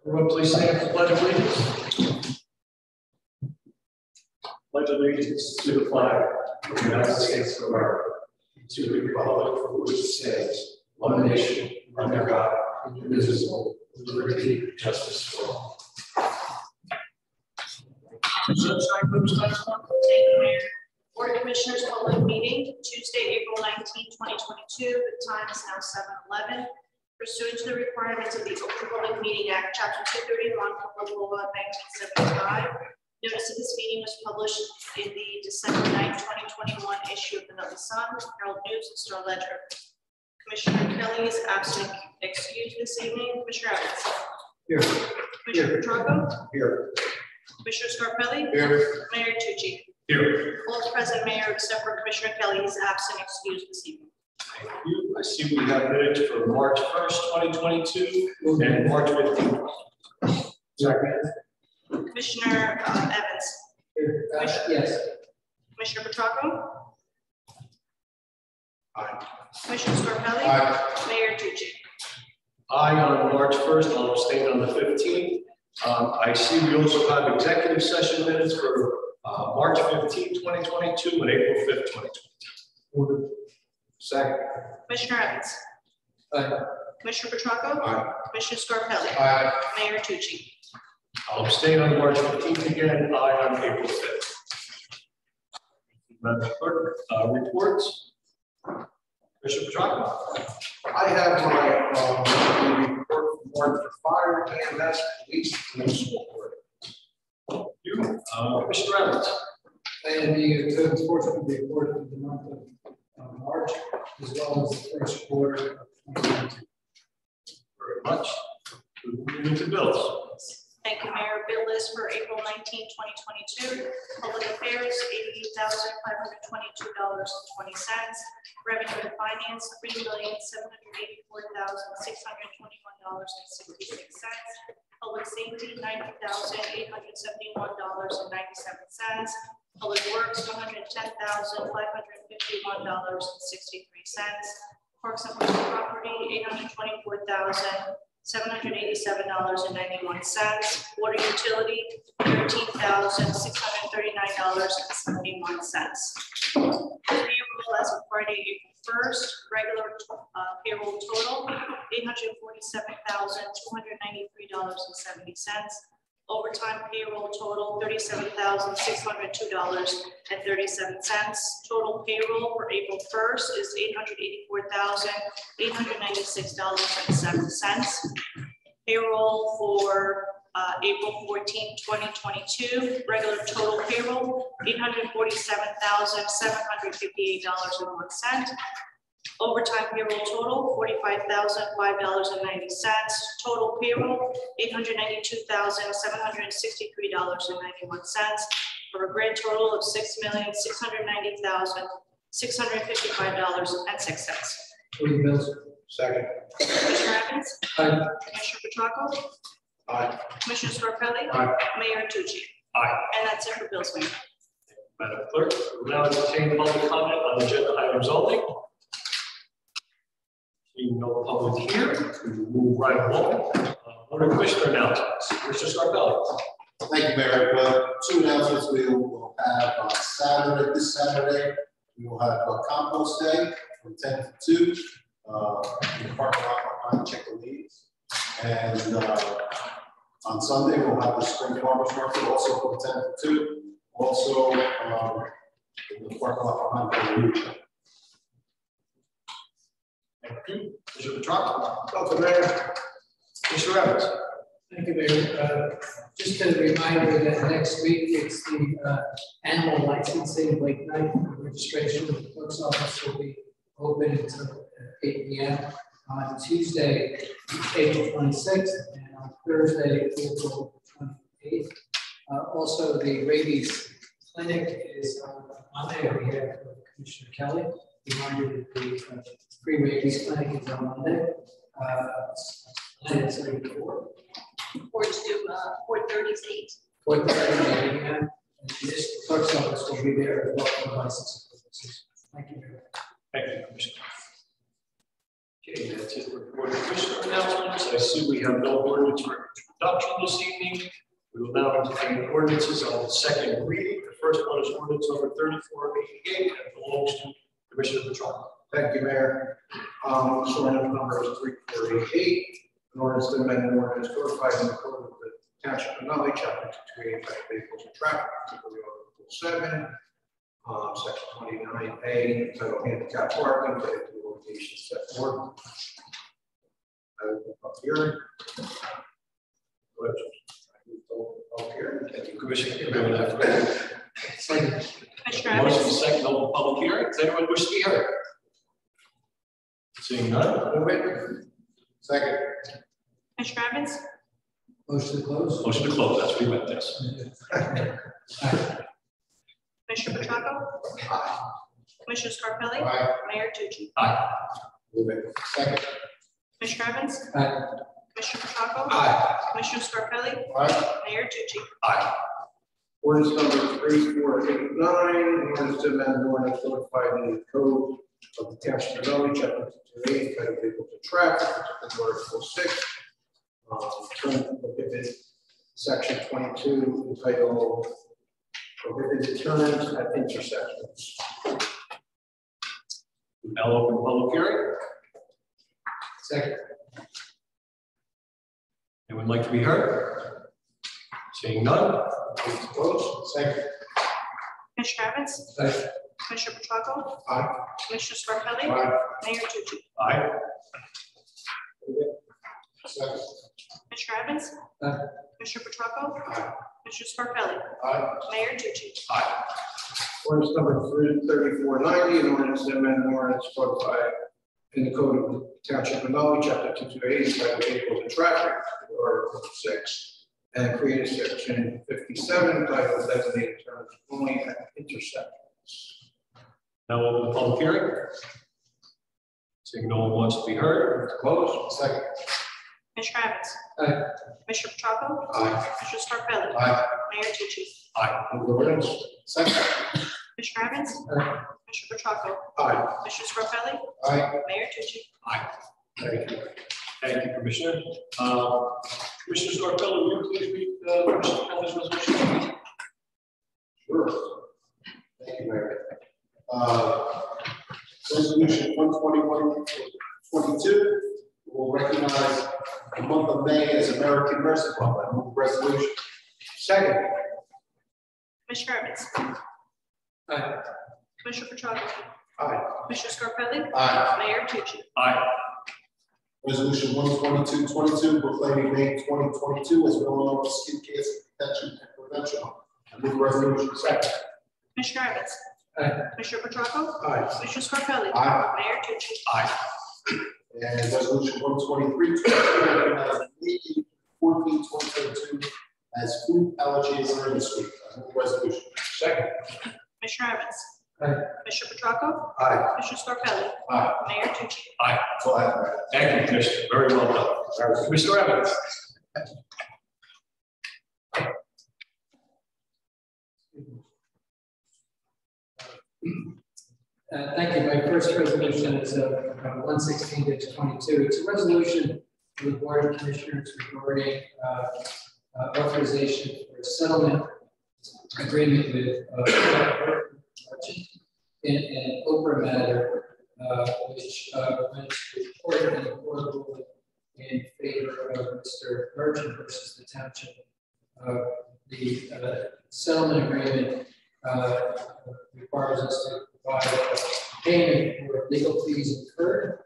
Everyone please stand for the Pledge of Allegiance. Pledge allegiance to the flag of the United States of America, to the republic for which it stands, one nation, under God, indivisible, with liberty and justice for all. Board of Commissioners public meeting, Tuesday, April 19, 2022. The time is now 7:11. Pursuant to the requirements of the Open Public Meeting Act, Chapter 231, Public Law 1975, notice of this meeting was published in the December 9, 2021 issue of the Nutley Sun, Herald News, and Star Ledger. Commissioner Kelly is absent, excused this evening. Commissioner Evans. Here. Commissioner Petracco. Here. Commissioner Scarpelli. Here. Mayor Tucci. Here. All present, Mayor, except for Commissioner Kelly, is absent, excused this evening. Thank you. I see we have minutes for March 1st, 2022 and March 15th. Second. Commissioner Evans. Here. Yes. Commissioner Petracco. Aye. Commissioner Scarpelli. Aye. Mayor Tucci. Aye on March 1st. I'll abstain on the 15th. I see we also have executive session minutes for March 15th, 2022 and April 5th, 2022. Second. Commissioner Evans. Aye. Commissioner Petracco. Aye. Commissioner Scarpelli. Aye. Mayor Tucci. I'll abstain on March 15th again. Aye on April 5th. Madam Clerk, reports. Commissioner Petracco. I have my report for fire, EMS, police, and school board. You, Mr. Evans. And the code enforcement report for the month of March, as well as the first quarter of 2022. Very much. Moving into bills. Thank you, Mayor. Bill list for April 19, 2022. Public affairs, $88,522.20. Revenue and finance, $3,784,621.66. Public safety, $90,871.97. Public works, $110,551.63. Parks and Public property, $824,787.91. Water utility, $13,639.71. Payroll as of Friday, April 1st, regular payroll total, $847,293.70. Overtime payroll total, $37,602.37. Total payroll for April 1st is $884,896.07. Payroll for April 14, 2022, regular total payroll, $847,758.01. Overtime payroll total, $45,005.90. Total payroll, $892,763.91, for a grand total of $6,690,655.06. Move the bills. Second. Commissioner Evans. Aye. Commissioner Petracco. Aye. Commissioner Scarpelli. Aye. Mayor Tucci. Aye. And that's it for bills, Mayor. Madam Clerk, we'll now entertain public comment on agenda items only. Seeing no public here, we will move right along. Board of Commissioner announcements. Mr. Scarpelli. Thank you, Mayor. Two announcements we will have on Saturday. This Saturday, we will have a compost day from 10 to 2 in the parking lot behind Chick-fil-A's. And on Sunday, we'll have the spring farmers market also from 10 to 2. Also in the parking lot behind the Lucha. Thank you. Mr. Petracco. Welcome, Mayor. Mr. Evans. Thank you, Mayor. Just a reminder that next week it's the animal licensing late night registration. The clerk's office will be open until 8 p.m. on Tuesday, April 26th, and on Thursday, April 28th. Also, the rabies clinic is on Monday on behalf of Commissioner Kelly. Reminder that the free rabies clinic is on Monday. 9:74. 4:30 to 8. 4:30 a.m. And this clerk's office will be there as well for licensing purposes. Thank you, Mayor. Thank you, Commissioner. Okay, that's it for Board of Commissioner announcements. I see we have no ordinance for introduction this evening. We will now entertain ordinances on the second reading. The first one is ordinance number 3488 and belongs to Commissioner Petracco. Thank you, Mayor. This ordinance number is 3488, an ordinance to amend an ordinance codified in the code of the Township of Nutley, chapter 285, vehicles and traffic, particularly Article 7, section 29A, entitled handicap parking, to the location set forth. I will come up here. Thank you, Commissioner. Commissioner Motion Evans? second open public hearing. Does anyone wish to be heard? Seeing none, move it. Second. Commissioner Evans? Motion to close. Motion to close. That's what we meant this. Commissioner Petracco? Aye. Commissioner Scarpelli? Aye. Mayor Tucci? Aye. Move it. Second. Commissioner Evans? Aye. Commissioner Petracco? Aye. Commissioner Scarpelli? Aye. Mayor Tucci? Aye. Ordinance number 3489, an ordinance to amend an ordinance codified in the code of the Township of Nutley, chapter 228, entitled vehicles and traffic, particularly Article 6. Turn prohibited, section 22, entitled prohibited turns at intersections. Now open public hearing. Second. Anyone like to be heard? Seeing none, Move to close. Second. Commissioner Evans? Aye. Commissioner Petracco? Aye. Commissioner Scarpelli? Aye. Mayor Tucci? aye. Move it. Second. Commissioner Evans? Aye. Commissioner Petracco? Aye. Commissioner Scarpelli? Aye. Mayor Tucci? Aye. Ordinance number 3490, an ordinance to amend an ordinance codified in the code of the Township of Nutley, chapter 228, entitled vehicles and traffic, Article 6. And create a section 57 entitled designated turns only at intersections. Now open the public hearing. Seeing no one wants to be heard, Close. Second. Commissioner Evans? Aye. Commissioner Petracco? Aye. Commissioner Scarpelli? Aye. Mayor Tucci? aye. Move the ordinance. Second. Commissioner Evans? Aye. Commissioner Petracco? Aye. Commissioner Scarpelli? Aye. Mayor Tucci? Aye. Thank you. Thank you, Commissioner. Commissioner Scarpelli, will you please read Commissioner Kelly's resolution? Sure. Thank you, Mayor. Resolution 121-22 will recognize the month of May as American Mercy Month. I move the resolution. Second. Commissioner Evans? Aye. Commissioner Petracco? Aye. Commissioner Scarpelli? Aye. Mayor Tucci? Aye. Resolution 122-22 proclaiming May 2022 as Melanoma Skin Cancer Detection and Prevention Month. I move the resolution. Second. Commissioner Evans? Aye. Commissioner Petracco? Aye. Commissioner Scarpelli? Aye. Mayor Tucci? Aye. And resolution 123-22 recognizing May 14, 2022 as Food Allergy Awareness Week. I move the resolution. Second. Commissioner Evans? Aye. Commissioner Petracco? Aye. Commissioner Scarpelli? Aye. Mayor Tucci? Aye. That's all I have. Thank you, Commissioner. Very well done. Mr. Evans. Thank you. My first resolution is 116-22. It's a resolution of the Board of Commissioners regarding authorization for a settlement agreement with in an Oprah matter, which went to court and the court ruled in favor of Mr. Merchant versus the township. The settlement agreement requires us to provide payment for legal fees incurred,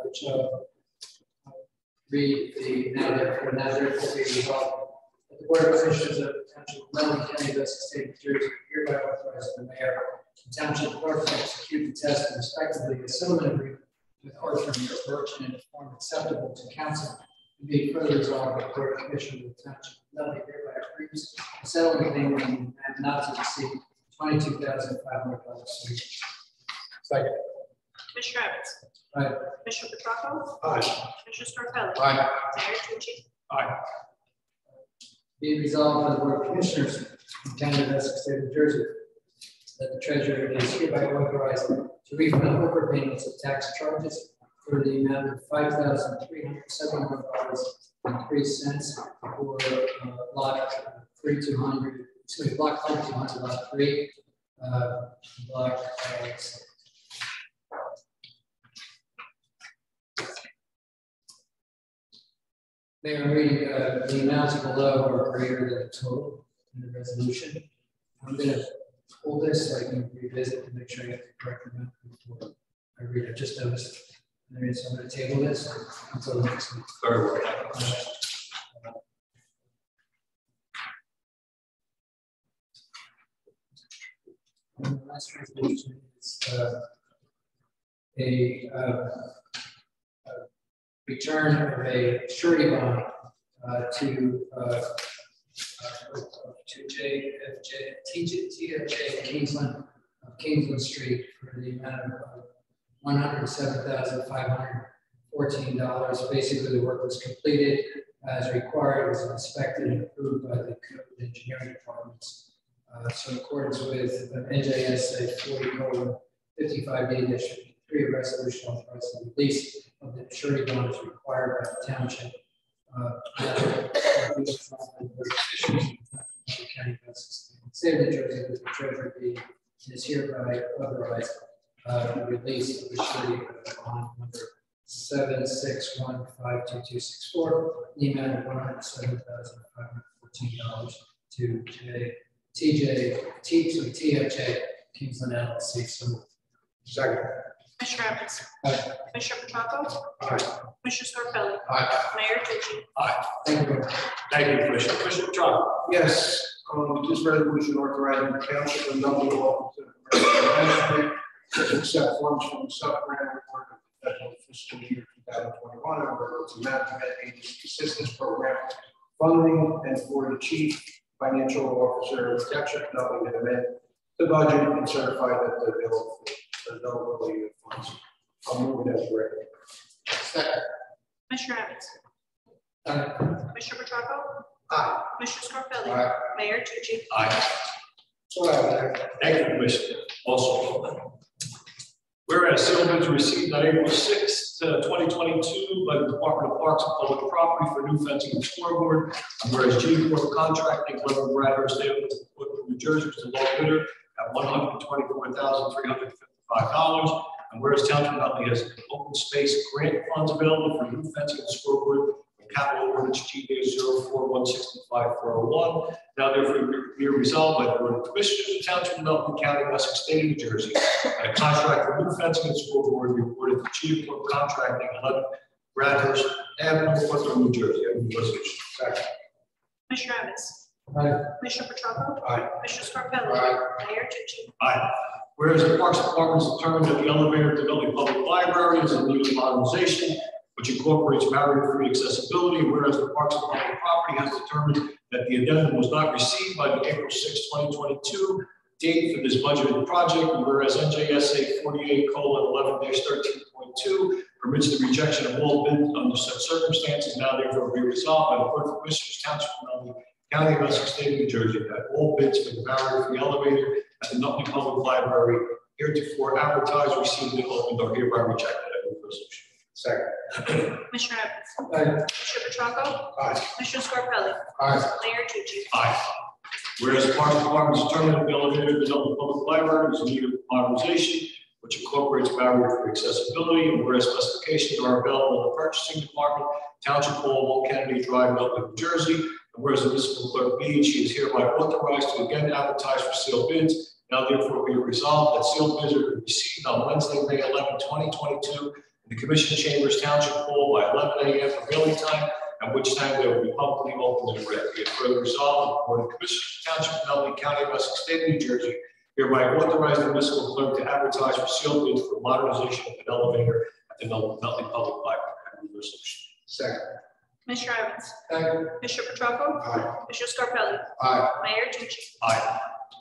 which read the now therefore be resolved. The Board of Commissioners of the Township of Nutley County, Essex State, New Jersey, hereby authorize the mayor and township clerk to execute the test and respectively a settlement agreement with Arthur Merchant in a form acceptable to council and be further resolved by the Board of Commissioners of the Township of Nutley hereby agrees the settlement payment and not to exceed $22,500. Second. Commissioner Evans? Aye. Commissioner Petracco? Aye. Commissioner Scarpelli? Aye. Mayor Tucci? Aye. Be resolved by the Board of Commissioners of the County of Essex State of New Jersey that the treasurer is hereby authorized to refund overpayments of tax charges for the amount of $5,371.03 for lot 3200, excuse me, block 3200, lot 3, block. Mayor, reading the amounts below are greater than the total in the resolution. I'm going to pull this so I can revisit to make sure I get the correct amount before I read it. Just noticed. So I'm going to table this until next week. Very well. And the last resolution is a return of a surety bond to TFJ Kingsland Street for the amount of $107,514. Basically, the work was completed as required. It was inspected and approved by the code engineering departments. So in accordance with NJSA 40:55D-3, resolution authorizing the release of the surety bond is required by the township. County State of New Jersey, with the treasurer being is hereby authorized the release of the surety bond number 7615264, the amount of $107,514 to TFJ Kingsland LLC. So, Second. Commissioner Evans. Aye. Commissioner Petracco. Aye. Commissioner Scarpelli. Aye. Mayor Tucci. Aye. thank you. Thank you, Commissioner. Commissioner Petracco. Yes, this resolution authorizing the township of Nutley Office of Emergency Management to accept funds from the sub-grant award of the federal fiscal year 2021 under its management agency assistance program funding, and for the chief financial officer of the township of Nutley to amend the budget and certify that the availability of funds. I'll move it as read. Second. Commissioner Evans. Commissioner Petracco. Aye. Commissioner Scarpelli. Aye. Mayor Tucci. Aye. So I have Thank you, Commissioner. Also, whereas sale bids were received on April 6th, 2022 by the Department of Parks and Public Property for new fencing and scoreboard, and whereas G Corp Contracting, 11 Bradhurst Avenue, New Jersey, was the low bidder at $124,355. And whereas Township of Nutley has open space grant funds available for new fencing and scoreboard from Capital Ordinance G-04165401. Now therefore be resolved by the Board of Commissioners of Township of Nutley County, Essex State of New Jersey, that a contract for new fencing and scoreboard be awarded to G Corp Contracting, 11 Bradhurst Avenue, Portsmouth, New Jersey. I move the resolution. Second. Commissioner Evans. Aye. Commissioner Petracco. Aye. Commissioner Scarpelli. Aye. Mayor Tucci. Aye. Whereas the Parks Department has determined that the elevator at the Nutley Public Library is in need of modernization, which incorporates barrier-free accessibility, whereas the Parks Department property has determined that the addendum was not received by the April 6, 2022 date for this budgeted project, and whereas NJSA 48:11-13.2 permits the rejection of all bids under such circumstances, now therefore be resolved by the Board of Commissioners, Township of Nutley, County of Essex, State of New Jersey, that all bids for the barrier-free elevator at the Nutley Public Library heretofore advertised, received, and opened are hereby rejected. I move the resolution. Second. Commissioner Evans. Aye. Commissioner Petracco. Aye. Commissioner Scarpelli. Aye. Mayor Tucci. Aye. Whereas the Parks Department has determined that the elevator at the Nutley Public Library is in need of modernization, which incorporates barrier-free accessibility, and whereas specifications are available in the purchasing department, Township Hall, 1 Kennedy Drive, Nutley, New Jersey, and whereas the municipal clerk be and she is hereby authorized to again advertise for sealed bids, now therefore be resolved that sealed bids are received on Wednesday, May 11, 2022, in the Commission Chambers, Township Hall by 11 a.m. prevailing time, at which time they will be publicly opened and read. Be it further resolved, the Board of Commissioners, Township of Nutley, County of Essex, State of New Jersey, hereby authorize the municipal clerk to advertise for sealed bids for modernization of an elevator at the Nutley Public Library. I move the resolution. Second. Commissioner Evans. Aye. Commissioner Petracco. Aye. Commissioner Scarpelli. Aye. Mayor Tucci. Aye.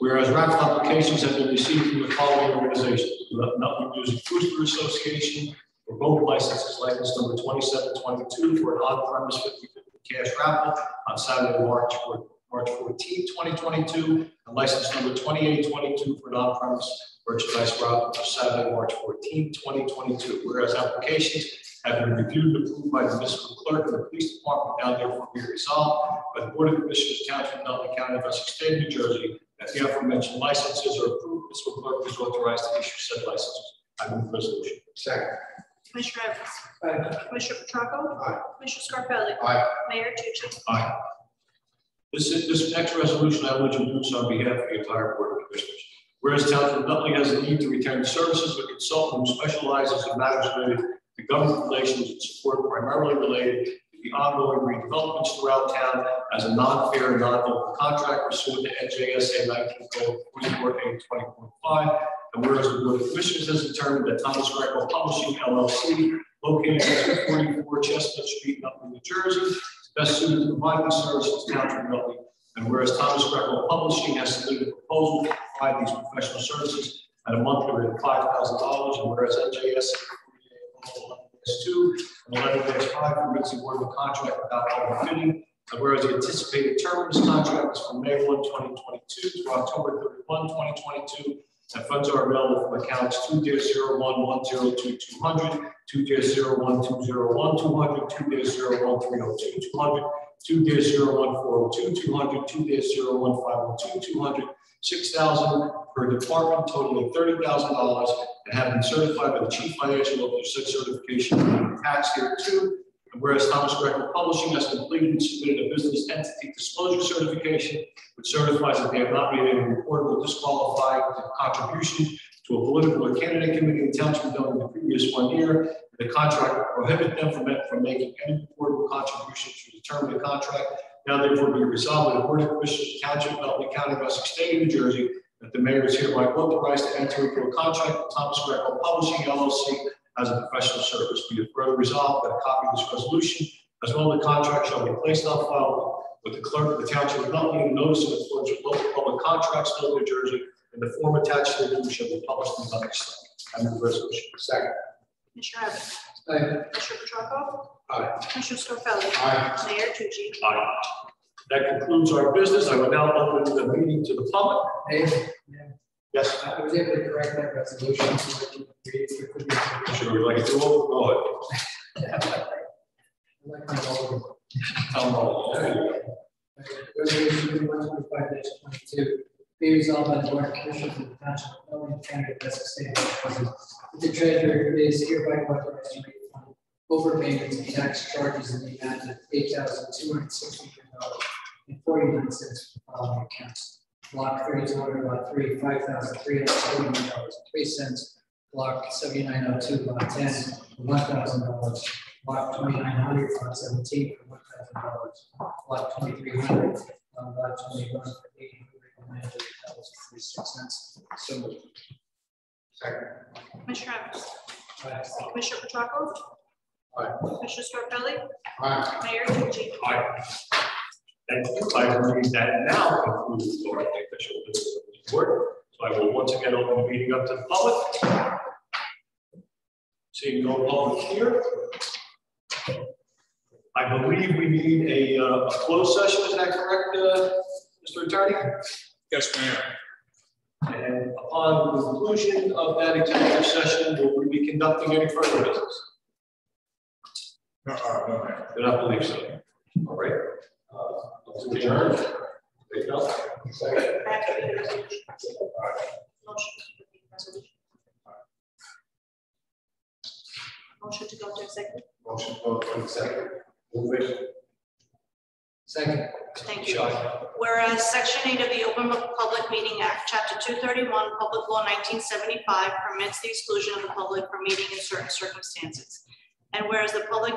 Whereas raffle applications have been received from the following organizations: the Nutley Music Booster Association for both licenses, license number 2722 for an on-premise 50/50 cash raffle on Saturday, March March 14, 2022, and license number 2822 for non-premise merchandise route for Saturday, March 14, 2022. Whereas applications have been reviewed and approved by the municipal clerk and the police department, now therefore be resolved by the Board of Commissioners, Township of Nutley County of Essex State of New Jersey, that the aforementioned licenses are approved. Municipal clerk is authorized to issue said licenses. I move the resolution. Second. Commissioner Evans? Aye. Commissioner Petracco? Aye. Commissioner Scarpelli? Aye. Mayor Tucci? Aye. This next resolution I will introduce on behalf of the entire Board of Commissioners. Whereas Township of Nutley has a need to retain the services of a consultant who specializes in matters related to government relations and support primarily related to the ongoing redevelopments throughout town as a non-fair and non-open contract pursuant to NJSA 19:44A20.5. And whereas the Board of Commissioners has determined that Thomas Greco Publishing LLC, located at 244 Chestnut Street, Nutley, New Jersey, is best suited to provide these services to Township of Nutley. And whereas Thomas Greco Publishing has submitted a proposal to provide these professional services at a monthly rate of $5,000, and whereas NJSA 2 and 11-5 permits the award of a contract without overbidding, and whereas the anticipated term of this contract is from May 1, 2022 to October 31, 2022, and funds are available from accounts 2-01-1022-200, 2-01-201-200, 2-01-302-200, 2-01-402-200, 2-01-502-200, $6,000 per department, totaling $30,000, and have been certified by the Chief Financial Officer. Such certification attached here too. And whereas Thomas Greco Publishing has completed and submitted a business entity disclosure certification, which certifies that they have not made any reportable disqualified contributions to a political or candidate committee in the Township of Nutley in the previous 1 year. The contract will prohibit them from making any reportable contributions to determine the contract. Now therefore be resolved by the Board of Commissioners, Township of Nutley County of Essex State of New Jersey, that the mayor is hereby authorized to enter into a contract with Thomas Greco Publishing LLC as a professional service. Be it further resolved that a copy of this resolution, as well as the contract, shall be placed on file with the clerk of the Township of Nutley, and notice of accordance with local public contracts, Nutley, New Jersey, and the form attached to the shall be published in the Nutley Sun. I move the resolution. Second. Commissioner Evans? Aye. Commissioner Petracco? Aye. Commissioner Scarpelli? Aye. Mayor Tucci? Aye. That concludes our business. I will now open the meeting to the public. Hey, Yes, I was able to correct that resolution. So that you could read it. should we like to go ahead? I like my old. Town hall. There you go. Resolution 125-22, be resolved by the Board of Commissioners of the Township of Nutley County of Essex State of New Jersey. The treasurer is hereby authorized to refund overpayments of tax charges in the amount of $8,263.49 for the following accounts. Block 32 order lot 3, $5,341.03. Block 7902 lot 10 for $1,000. Block 2900 lot 17 for $1,000. Block 2300 lot 21 for $890.36. So moved. Second. Commissioner Evans? Aye. Commissioner Petracco? Aye. Commissioner Scarpelli? Aye. Mayor Tucci? Aye. Thank you. I believe that now concludes the official business of the board. So I will once again open the meeting up to the public. Seeing no public here. I believe we need a closed session. Is that correct, Mr. Attorney? Yes, Mayor. And upon the conclusion of that executive session, will we be conducting any further business? No, Mayor. I do not believe so. All right. Let's adjourn. There you go. Second. Back to the resolution. Motion to the resolution. Motion to go to executive. Motion to go to executive. Move it. Second. Thank you. Whereas Section 8 of the Open Public Meeting Act, Chapter 231, Public Law 1975 permits the exclusion of the public from meeting in certain circumstances. And whereas the public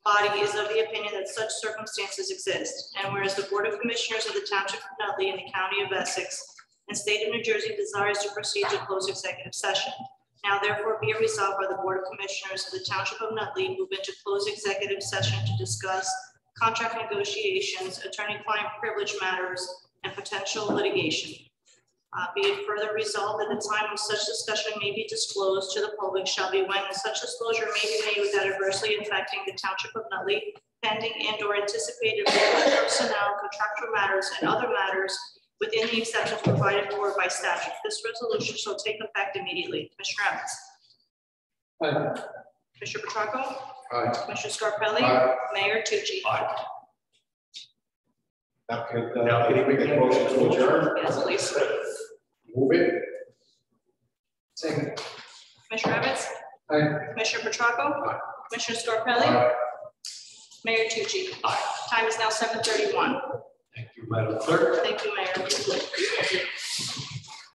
body is of the opinion that such circumstances exist, and whereas the Board of Commissioners of the Township of Nutley in the County of Essex and State of New Jersey desires to proceed to close executive session. Now therefore be it resolved by the Board of Commissioners of the Township of Nutley move into closed executive session to discuss contract negotiations, attorney-client privilege matters, and potential litigation. Be it further resolved that the time of such discussion may be disclosed to the public shall be when such disclosure may be made without adversely affecting the Township of Nutley pending and or anticipated legal, personnel, contractual matters, and other matters within the exceptions provided for by statute. This resolution shall take effect immediately. Commissioner Evans? Aye. Commissioner Petracco? Aye. Commissioner Scarpelli? Aye. Mayor Tucci? Aye. Now can you make a motion to adjourn? Yes, please. Move it. Second. Commissioner Evans? Aye. Commissioner Petracco? Aye. Commissioner Scarpelli? Aye. Mayor Tucci? Aye. Time is now 7:31. Thank you, Madam Clerk. Thank you, Mayor.